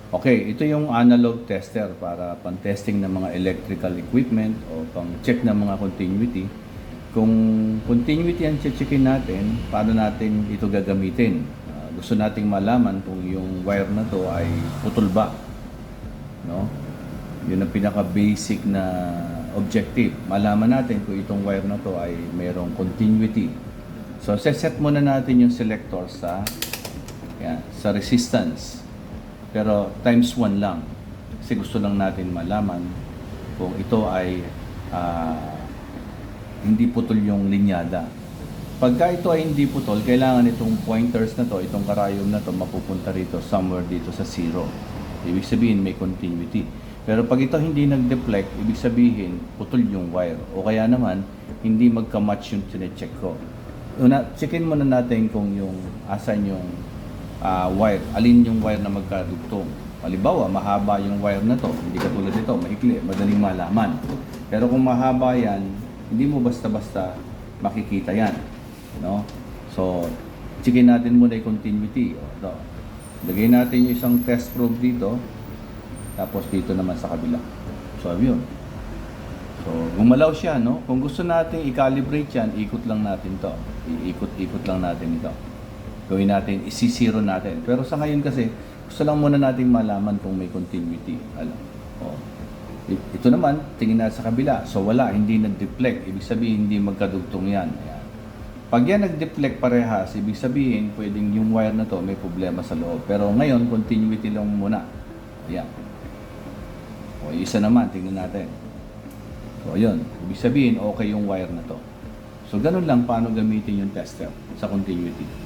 Okay, ito yung analog tester para pang-testing ng mga electrical equipment o pang-check ng mga continuity. Kung continuity ang checkin natin, paano natin ito gagamitin? Gusto nating malaman kung yung wire na to ay putol ba, no? Yun ang pinaka-basic na objective. Malaman natin kung itong wire na to ay mayroong continuity. So, set muna natin yung selector sa resistance. Pero times 1 lang. Kasi gusto lang natin malaman kung ito ay hindi putol yung linyada. Pagka ito ay hindi putol, kailangan itong pointers na to, itong karayom na to, mapupunta rito, somewhere dito sa 0. Ibig sabihin may continuity. Pero pag ito hindi nag-deflect, ibig sabihin putol yung wire. O kaya naman, hindi magka-match yung chinecheck ko. Checkin muna natin kung yung asan yung wire, alin yung wire na magkadugtong. Halimbawa, mahaba yung wire na to, hindi katulad nito, maikli, madaling malaman. Pero kung mahaba yan, hindi mo basta-basta makikita yan, no? So, checkin natin muna yung continuity. Ito. Lagay natin yung isang test probe dito, tapos dito naman sa kabila. So, yun. So, gumalaw siya, no? Kung gusto natin i-calibrate yan, ikot lang natin to. Iikot-ikot lang natin ito. Gawin natin, isi-zero natin. Pero sa ngayon kasi, gusto lang muna natin malaman kung may continuity. Alam. Oh. Ito naman, tingin na sa kabila. So wala, hindi nag-deflect. Ibig sabihin, hindi magkadugtong yan. Ayan. Pag yan nag-deflect parehas, ibig sabihin, pwedeng yung wire na to may problema sa loob. Pero ngayon, continuity lang muna. Ayan. O, isa naman, tingnan natin. So, yun. Ibig sabihin, okay yung wire na to. So, ganun lang paano gamitin yung tester sa continuity.